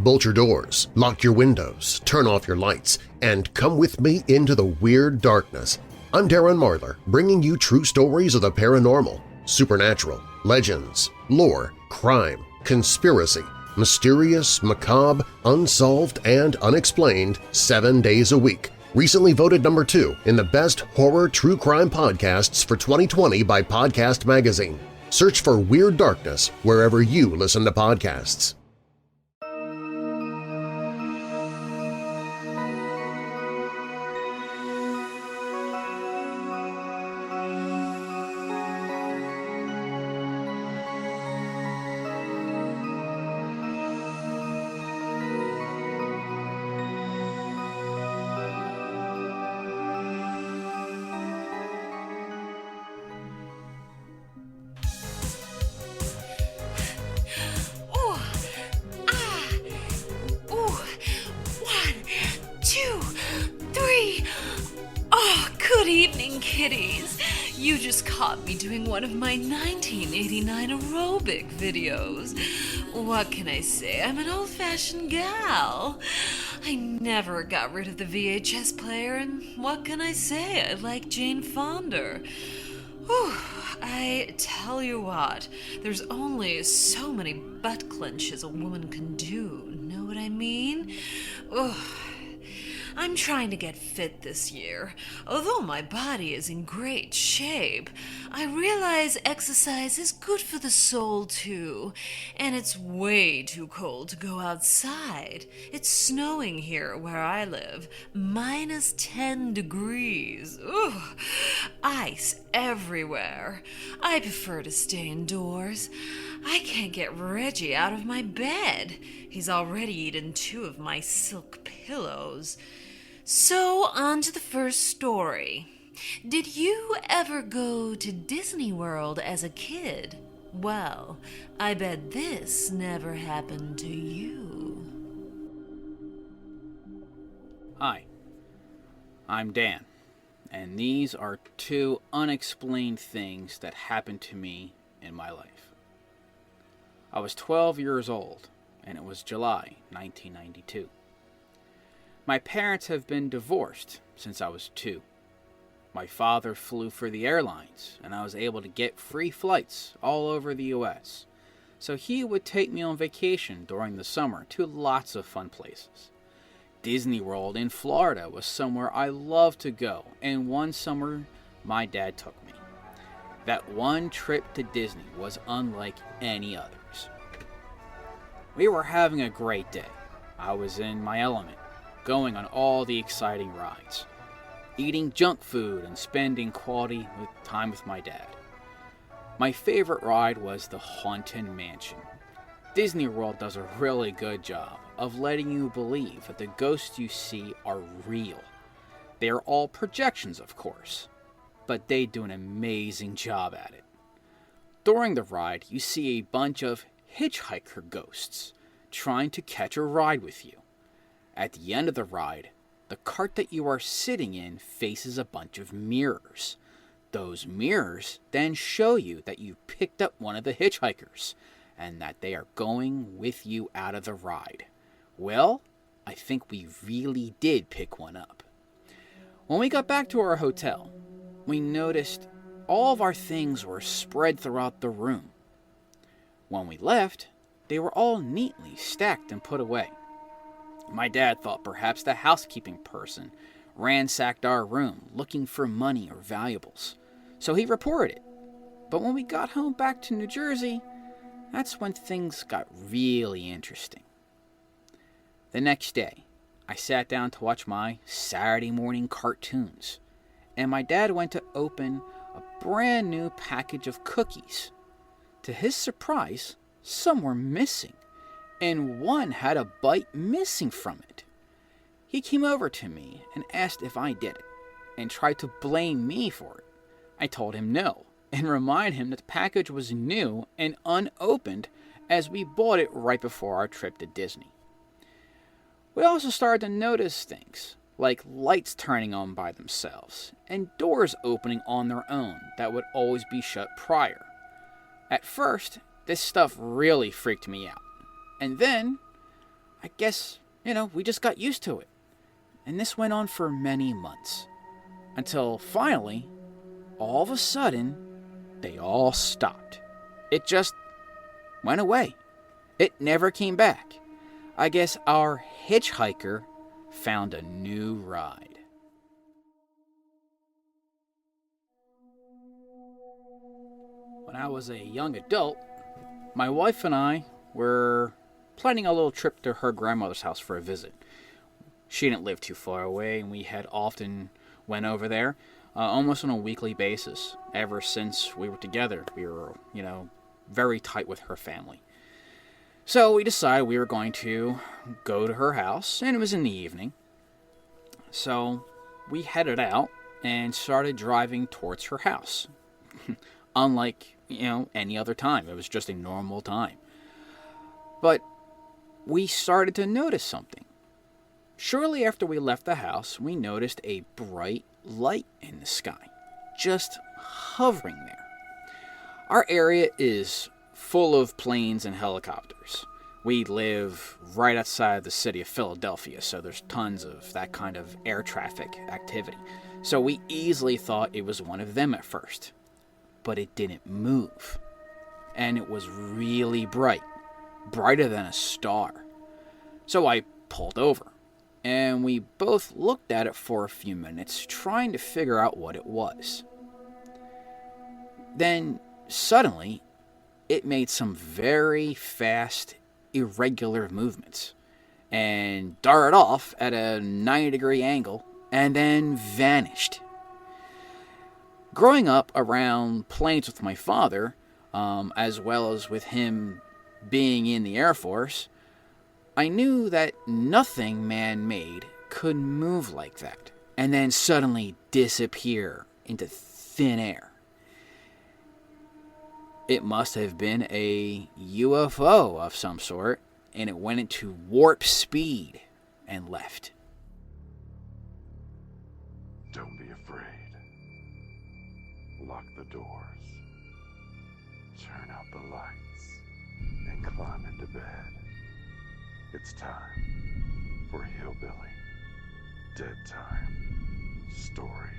bolt your doors, lock your windows, turn off your lights, and come with me into the weird darkness. I'm Darren Marlar, bringing you true stories of the paranormal, supernatural, legends, lore, crime, conspiracy, mysterious, macabre, unsolved, and unexplained 7 days a week. Recently voted number 2 in the Best Horror True Crime Podcasts for 2020 by Podcast Magazine. Search for Weird Darkness wherever you listen to podcasts. One of my 1989 aerobic videos. What can I say? I'm an old-fashioned gal. I never got rid of the VHS player, and what can I say? I like Jane Fonda. Whew, I tell you what, there's only so many butt clenches a woman can do. Know what I mean? Ugh. I'm trying to get fit this year. Although my body is in great shape, I realize exercise is good for the soul too, and it's way too cold to go outside. It's snowing here where I live, minus 10 degrees. Ugh, ice everywhere. I prefer to stay indoors. I can't get Reggie out of my bed. He's already eaten 2 of my silk pillows. So, on to the first story. Did you ever go to Disney World as a kid? Well, I bet this never happened to you. Hi, I'm Dan, and these are 2 unexplained things that happened to me in my life. I was 12 years old, and it was July 1992. My parents have been divorced since I was 2. My father flew for the airlines, and I was able to get free flights all over the U.S., so he would take me on vacation during the summer to lots of fun places. Disney World in Florida was somewhere I loved to go, and one summer my dad took me. That one trip to Disney was unlike any others. We were having a great day. I was in my element, going on all the exciting rides, eating junk food and spending quality time with my dad. My favorite ride was the Haunted Mansion. Disney World does a really good job of letting you believe that the ghosts you see are real. They are all projections, of course, but they do an amazing job at it. During the ride, you see a bunch of hitchhiker ghosts trying to catch a ride with you. At the end of the ride, the cart that you are sitting in faces a bunch of mirrors. Those mirrors then show you that you picked up one of the hitchhikers and that they are going with you out of the ride. Well, I think we really did pick one up. When we got back to our hotel, we noticed all of our things were spread throughout the room. When we left, they were all neatly stacked and put away. My dad thought perhaps the housekeeping person ransacked our room looking for money or valuables, so he reported it. But when we got home back to New Jersey, that's when things got really interesting. The next day, I sat down to watch my Saturday morning cartoons, and my dad went to open a brand new package of cookies. To his surprise, some were missing, and one had a bite missing from it. He came over to me and asked if I did it, and tried to blame me for it. I told him no, and reminded him that the package was new and unopened as we bought it right before our trip to Disney. We also started to notice things, like lights turning on by themselves, and doors opening on their own that would always be shut prior. At first, this stuff really freaked me out. And then, I guess, we just got used to it. And this went on for many months. Until finally, all of a sudden, they all stopped. It just went away. It never came back. I guess our hitchhiker found a new ride. When I was a young adult, my wife and I were planning a little trip to her grandmother's house for a visit. She didn't live too far away, and we had often went over there almost on a weekly basis. Ever since we were together, we were, very tight with her family. So we decided we were going to go to her house, and it was in the evening. So we headed out and started driving towards her house. Unlike, any other time. It was just a normal time. But we started to notice something. Shortly after we left the house, we noticed a bright light in the sky, just hovering there. Our area is full of planes and helicopters. We live right outside the city of Philadelphia, so there's tons of that kind of air traffic activity. So we easily thought it was one of them at first. But it didn't move. And it was really bright, brighter than a star. So I pulled over, and we both looked at it for a few minutes, trying to figure out what it was. Then, suddenly, it made some very fast, irregular movements, and darted off at a 90-degree angle, and then vanished. Growing up around planes with my father, as well as with him being in the Air Force, I knew that nothing man-made could move like that, and then suddenly disappear into thin air. It must have been a UFO of some sort, and it went into warp speed and left. Don't be afraid. Lock the doors, turn out the lights, and climb into bed. It's time for Hillbilly Dead Time Stories.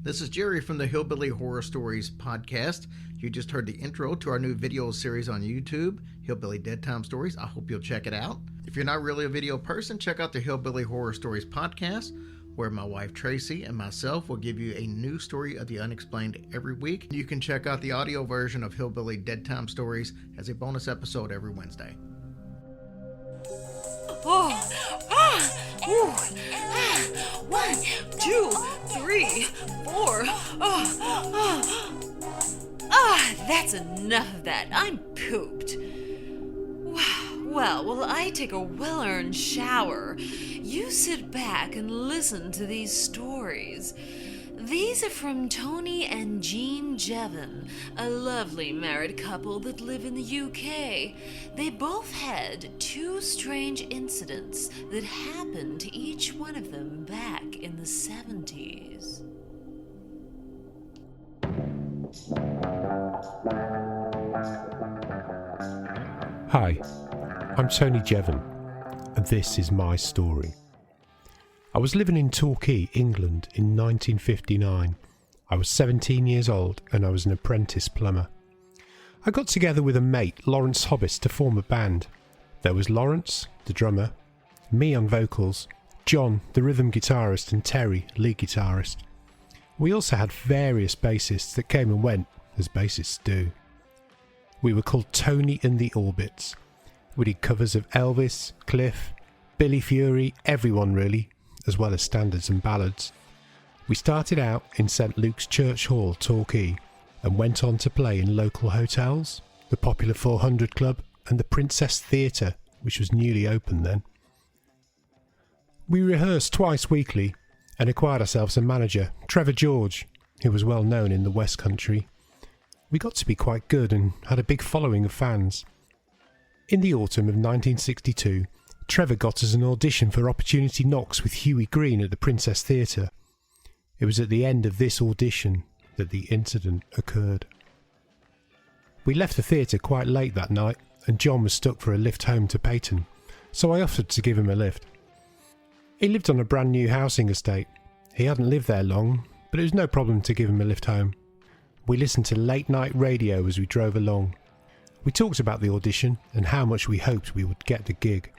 This is Jerry from the Hillbilly Horror Stories podcast. You just heard the intro to our new video series on YouTube, Hillbilly Dead Time Stories. I hope you'll check it out. If you're not really a video person, check out the Hillbilly Horror Stories podcast, where my wife Tracy and myself will give you a new story of the unexplained every week. You can check out the audio version of Hillbilly Dead Time Stories as a bonus episode every Wednesday. One, two, three, four. That's enough of that. I'm pooped. Well, while I take a well-earned shower, you sit back and listen to these stories. These are from Tony and Jean Jevon, a lovely married couple that live in the UK. They both had two strange incidents that happened to each one of them back in the 70s. Hi, I'm Tony Jevon, and this is my story. I was living in Torquay, England in 1959. I was 17 years old and I was an apprentice plumber. I got together with a mate, Lawrence Hobbs, to form a band. There was Lawrence, the drummer, me on vocals, John, the rhythm guitarist, and Terry, lead guitarist. We also had various bassists that came and went, as bassists do. We were called Tony and the Orbits. We did covers of Elvis, Cliff, Billy Fury, everyone really, as well as standards and ballads. We started out in St Luke's Church Hall, Torquay, and went on to play in local hotels, the popular 400 Club and the Princess Theatre, which was newly opened then. We rehearsed twice weekly and acquired ourselves a manager, Trevor George, who was well known in the West Country. We got to be quite good and had a big following of fans. In the autumn of 1962, Trevor got us an audition for Opportunity Knocks with Hughie Green at the Princess Theatre. It was at the end of this audition that the incident occurred. We left the theatre quite late that night, and John was stuck for a lift home to Peyton, so I offered to give him a lift. He lived on a brand new housing estate. He hadn't lived there long, but it was no problem to give him a lift home. We listened to late night radio as we drove along. We talked about the audition and how much we hoped we would get the gig.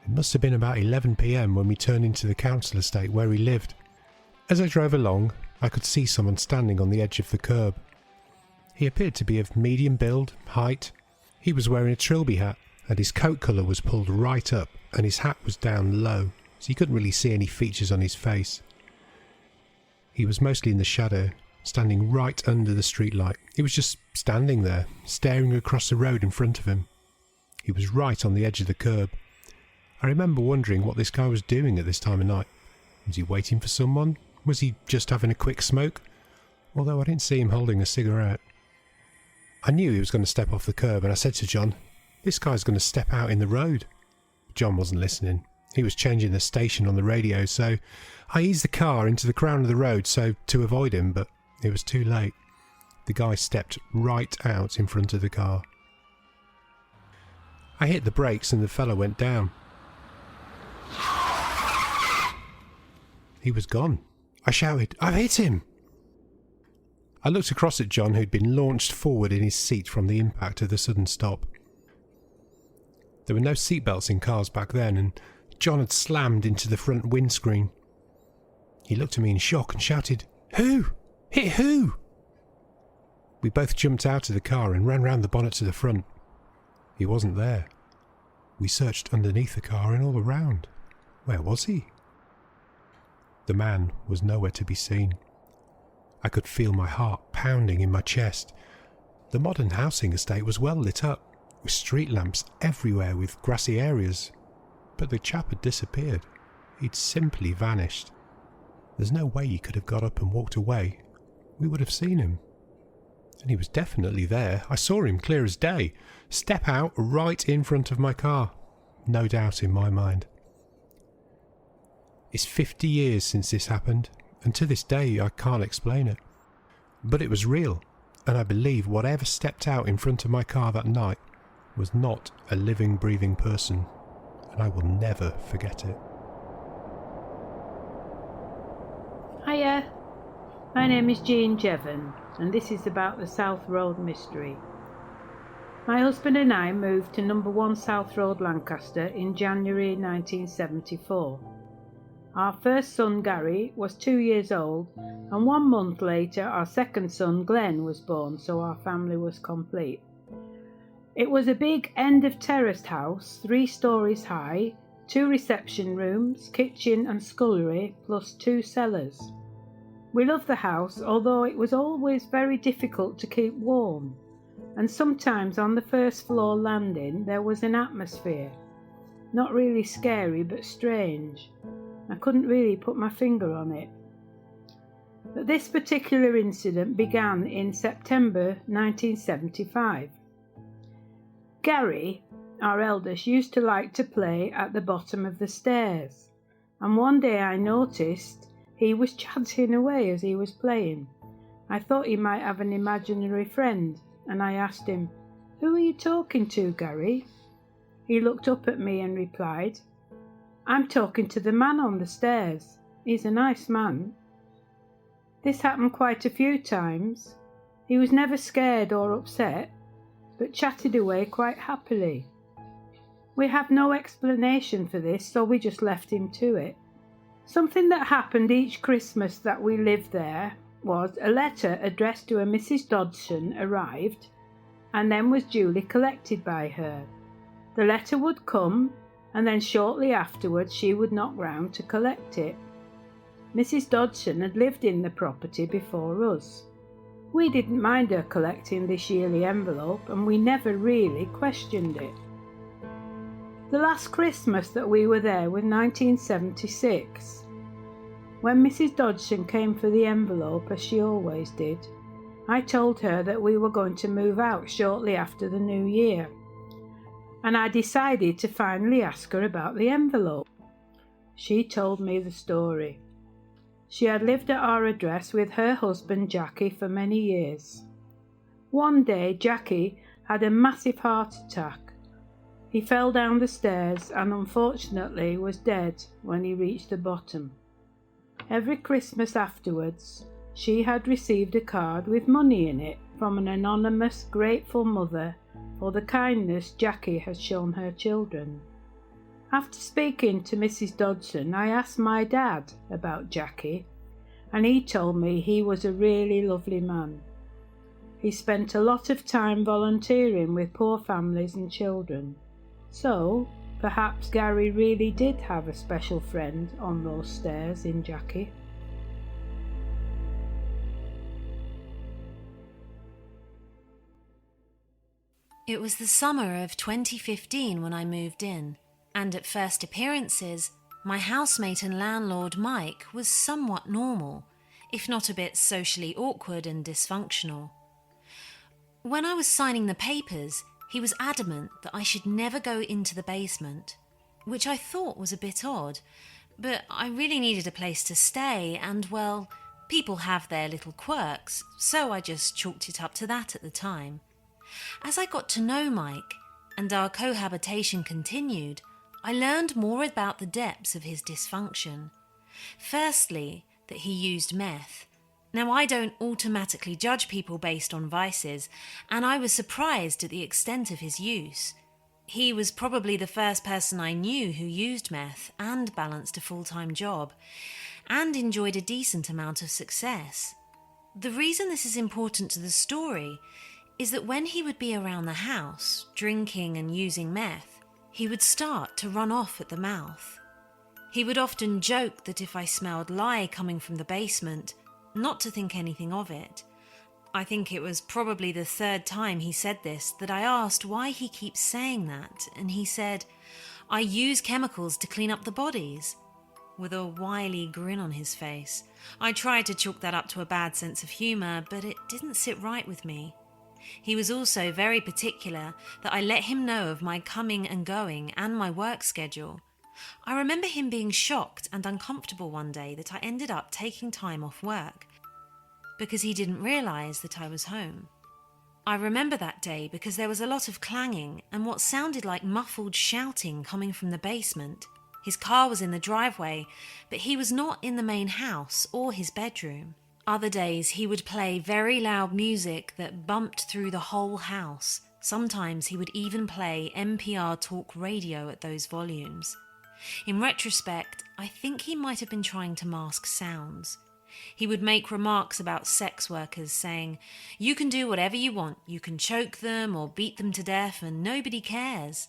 It must have been about 11 p.m. when we turned into the council estate where he lived. As I drove along, I could see someone standing on the edge of the curb. He appeared to be of medium build, height. He was wearing a trilby hat, and his coat collar was pulled right up, and his hat was down low, so you couldn't really see any features on his face. He was mostly in the shadow, standing right under the streetlight. He was just standing there, staring across the road in front of him. He was right on the edge of the curb. I remember wondering what this guy was doing at this time of night. Was he waiting for someone? Was he just having a quick smoke? Although I didn't see him holding a cigarette. I knew he was going to step off the curb, and I said to John, "This guy's going to step out in the road." John wasn't listening. He was changing the station on the radio, so I eased the car into the crown of the road to avoid him, but it was too late. The guy stepped right out in front of the car. I hit the brakes and the fella went down. He was gone. I shouted, "I've hit him!" I looked across at John, who'd been launched forward in his seat from the impact of the sudden stop. There were no seatbelts in cars back then, and John had slammed into the front windscreen. He looked at me in shock and shouted, "Who? Hit who?" We both jumped out of the car and ran round the bonnet to the front. He wasn't there. We searched underneath the car and all around. Where was he? The man was nowhere to be seen. I could feel my heart pounding in my chest. The modern housing estate was well lit up, with street lamps everywhere with grassy areas. But the chap had disappeared. He'd simply vanished. There's no way he could have got up and walked away. We would have seen him. And he was definitely there. I saw him clear as day, step out right in front of my car. No doubt in my mind. It's 50 years since this happened, and to this day I can't explain it. But it was real, and I believe whatever stepped out in front of my car that night was not a living, breathing person, and I will never forget it. Hiya, my name is Jean Jevon, and this is about the South Road mystery. My husband and I moved to number 1 South Road, Lancaster in January 1974. Our first son, Gary, was 2 years old, and 1 month later our second son, Glen, was born, so our family was complete. It was a big end-of-terraced house, 3 stories high, 2 reception rooms, kitchen and scullery, plus 2 cellars. We loved the house, although it was always very difficult to keep warm, and sometimes on the first floor landing there was an atmosphere. Not really scary, but strange. I couldn't really put my finger on it. But this particular incident began in September 1975. Gary, our eldest, used to like to play at the bottom of the stairs, and one day I noticed he was chatting away as he was playing. I thought he might have an imaginary friend, and I asked him, "Who are you talking to, Gary?" He looked up at me and replied, "I'm talking to the man on the stairs. He's a nice man." This happened quite a few times. He was never scared or upset, but chatted away quite happily. We have no explanation for this, so we just left him to it. Something that happened each Christmas that we lived there was a letter addressed to a Mrs. Dodson arrived and then was duly collected by her. The letter would come, and then shortly afterwards she would knock round to collect it. Mrs. Dodson had lived in the property before us. We didn't mind her collecting this yearly envelope, and we never really questioned it. The last Christmas that we were there was 1976. When Mrs. Dodson came for the envelope, as she always did, I told her that we were going to move out shortly after the New Year, and I decided to finally ask her about the envelope. She told me the story. She had lived at our address with her husband Jackie for many years. One day Jackie had a massive heart attack. He fell down the stairs and unfortunately was dead when he reached the bottom. Every Christmas afterwards, she had received a card with money in it from an anonymous, grateful mother for the kindness Jackie has shown her children. After speaking to Mrs. Dodson, I asked my dad about Jackie, and he told me he was a really lovely man. He spent a lot of time volunteering with poor families and children. So, perhaps Gary really did have a special friend on those stairs in Jackie. It was the summer of 2015 when I moved in, and at first appearances, my housemate and landlord Mike was somewhat normal, if not a bit socially awkward and dysfunctional. When I was signing the papers, he was adamant that I should never go into the basement, which I thought was a bit odd, but I really needed a place to stay and, well, people have their little quirks, so I just chalked it up to that at the time. As I got to know Mike, and our cohabitation continued, I learned more about the depths of his dysfunction. Firstly, that he used meth. Now, I don't automatically judge people based on vices, and I was surprised at the extent of his use. He was probably the first person I knew who used meth and balanced a full-time job, and enjoyed a decent amount of success. The reason this is important to the story is that when he would be around the house, drinking and using meth, he would start to run off at the mouth. He would often joke that if I smelled lye coming from the basement, not to think anything of it. I think it was probably the third time he said this that I asked why he keeps saying that, and he said, "I use chemicals to clean up the bodies," with a wily grin on his face. I tried to chalk that up to a bad sense of humour, but it didn't sit right with me. He was also very particular that I let him know of my coming and going and my work schedule. I remember him being shocked and uncomfortable one day that I ended up taking time off work because he didn't realise that I was home. I remember that day because there was a lot of clanging and what sounded like muffled shouting coming from the basement. His car was in the driveway, but he was not in the main house or his bedroom. Other days he would play very loud music that bumped through the whole house. Sometimes he would even play NPR talk radio at those volumes. In retrospect, I think he might have been trying to mask sounds. He would make remarks about sex workers saying, "You can do whatever you want. You can choke them or beat them to death and nobody cares."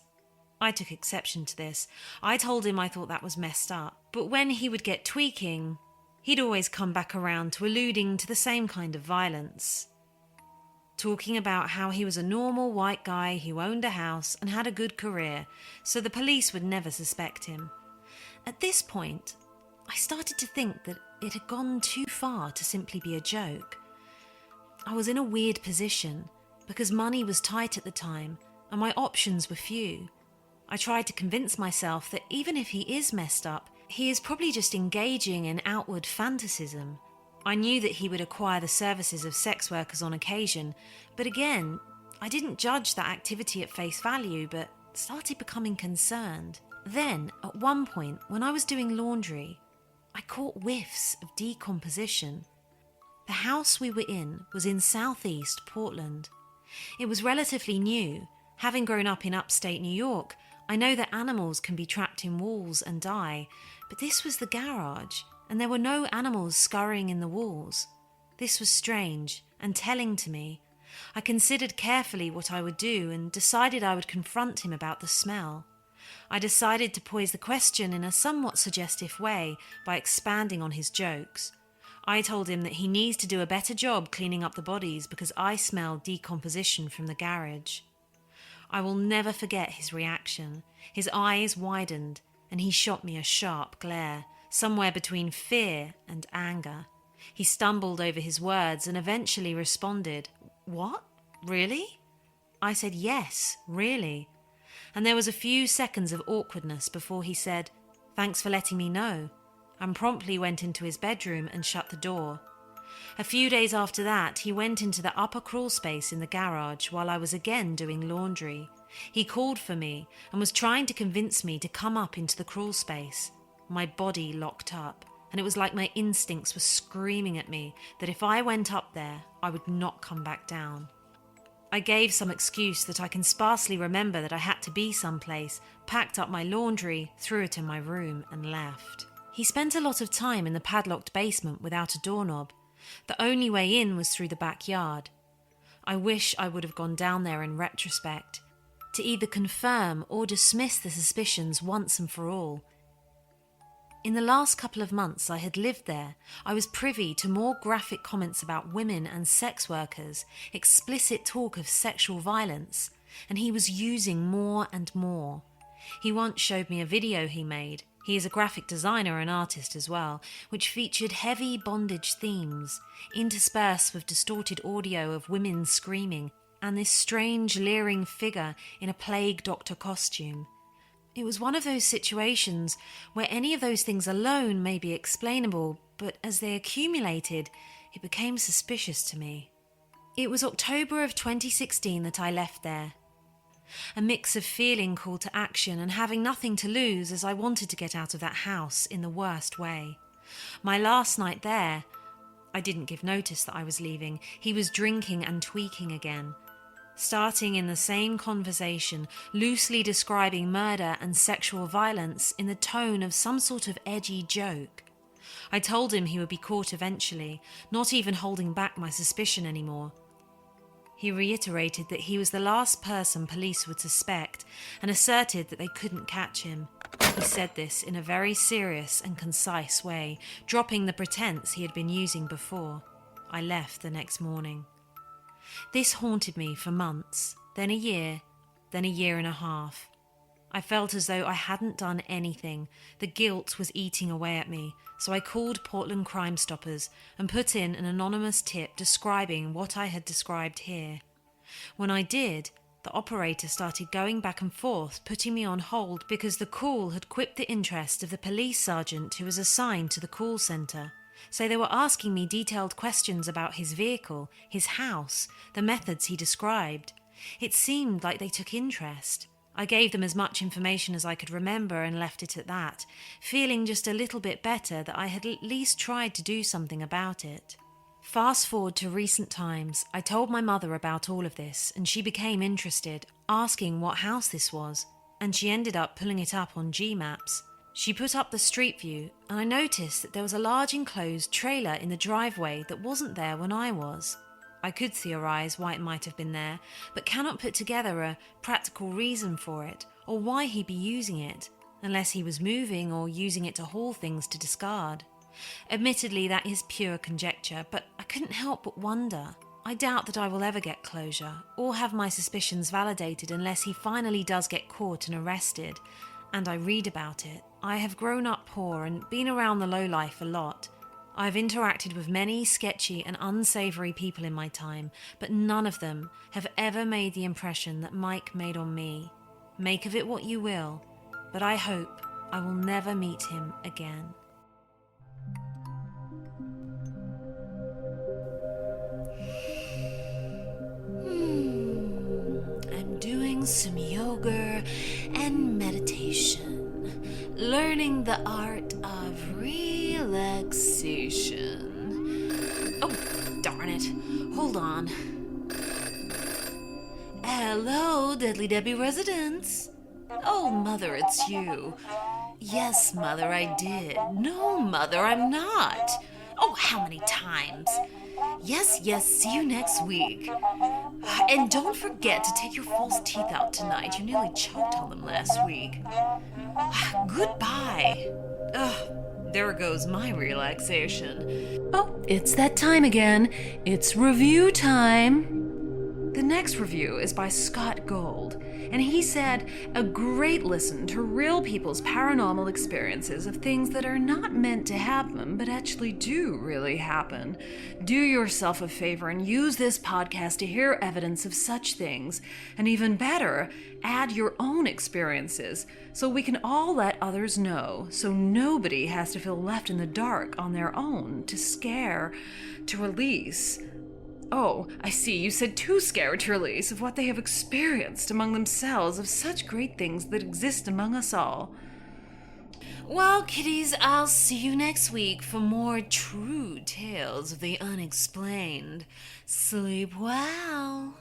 I took exception to this. I told him I thought that was messed up. But when he would get tweaking, he'd always come back around to alluding to the same kind of violence. Talking about how he was a normal white guy who owned a house and had a good career, so the police would never suspect him. At this point, I started to think that it had gone too far to simply be a joke. I was in a weird position because money was tight at the time and my options were few. I tried to convince myself that even if he is messed up, he is probably just engaging in outward fantasism. I knew that he would acquire the services of sex workers on occasion, but again, I didn't judge that activity at face value, but started becoming concerned. Then, at one point, when I was doing laundry, I caught whiffs of decomposition. The house we were in was in southeast Portland. It was relatively new. Having grown up in upstate New York, I know that animals can be trapped in walls and die, but this was the garage, and there were no animals scurrying in the walls. This was strange and telling to me. I considered carefully what I would do and decided I would confront him about the smell. I decided to pose the question in a somewhat suggestive way by expanding on his jokes. I told him that he needs to do a better job cleaning up the bodies because I smell decomposition from the garage. I will never forget his reaction. His eyes widened and he shot me a sharp glare, somewhere between fear and anger. He stumbled over his words and eventually responded, "What? Really?" I said, "Yes, really." And there was a few seconds of awkwardness before he said, "Thanks for letting me know," and promptly went into his bedroom and shut the door. A few days after that, he went into the upper crawl space in the garage while I was again doing laundry. He called for me and was trying to convince me to come up into the crawl space. My body locked up, and it was like my instincts were screaming at me that if I went up there, I would not come back down. I gave some excuse that I can sparsely remember that I had to be someplace, packed up my laundry, threw it in my room, and left. He spent a lot of time in the padlocked basement without a doorknob. The only way in was through the backyard. I wish I would have gone down there in retrospect, to either confirm or dismiss the suspicions once and for all. In the last couple of months I had lived there, I was privy to more graphic comments about women and sex workers, explicit talk of sexual violence, and he was using more and more. He once showed me a video he made. He is a graphic designer and artist as well, which featured heavy bondage themes, interspersed with distorted audio of women screaming, and this strange leering figure in a plague doctor costume. It was one of those situations where any of those things alone may be explainable, but as they accumulated, it became suspicious to me. It was October of 2016 that I left there. A mix of feeling called to action and having nothing to lose as I wanted to get out of that house in the worst way. My last night there, I didn't give notice that I was leaving. He was drinking and tweaking again, starting in the same conversation, loosely describing murder and sexual violence in the tone of some sort of edgy joke. I told him he would be caught eventually, not even holding back my suspicion anymore. He reiterated that he was the last person police would suspect and asserted that they couldn't catch him. He said this in a very serious and concise way, dropping the pretense he had been using before. I left the next morning. This haunted me for months, then a year and a half. I felt as though I hadn't done anything. The guilt was eating away at me, so I called Portland Crime Stoppers and put in an anonymous tip describing what I had described here. When I did, the operator started going back and forth, putting me on hold because the call had quipped the interest of the police sergeant who was assigned to the call centre. So they were asking me detailed questions about his vehicle, his house, the methods he described. It seemed like they took interest. I gave them as much information as I could remember and left it at that, feeling just a little bit better that I had at least tried to do something about it. Fast forward to recent times, I told my mother about all of this and she became interested, asking what house this was, and she ended up pulling it up on G-Maps. She put up the street view and I noticed that there was a large enclosed trailer in the driveway that wasn't there when I was. I could theorise why it might have been there, but cannot put together a practical reason for it, or why he'd be using it, unless he was moving or using it to haul things to discard. Admittedly, that is pure conjecture, but I couldn't help but wonder. I doubt that I will ever get closure, or have my suspicions validated unless he finally does get caught and arrested, and I read about it. I have grown up poor and been around the lowlife a lot. I've interacted with many sketchy and unsavoury people in my time, but none of them have ever made the impression that Mike made on me. Make of it what you will, but I hope I will never meet him again. I'm doing some yoga and meditation, learning the art of relaxation. Oh, darn it. Hold on. Hello, Deadly Debbie residents. Oh, Mother, it's you. Yes, Mother, I did. No, Mother, I'm not. Oh, how many times? Yes, see you next week. And don't forget to take your false teeth out tonight. You nearly choked on them last week. Goodbye. There goes my relaxation. Oh, it's that time again. It's review time. The next review is by Scott Gold, and he said, a great listen to real people's paranormal experiences of things that are not meant to have them them, but actually do really happen. Do yourself a favor and use this podcast to hear evidence of such things, and even better, add your own experiences so we can all let others know, so nobody has to feel left in the dark on their own, to scare, to release. Oh, I see, you said too scared to release of what they have experienced among themselves, of such great things that exist among us all. Well, kiddies, I'll see you next week for more true tales of the unexplained. Sleep well.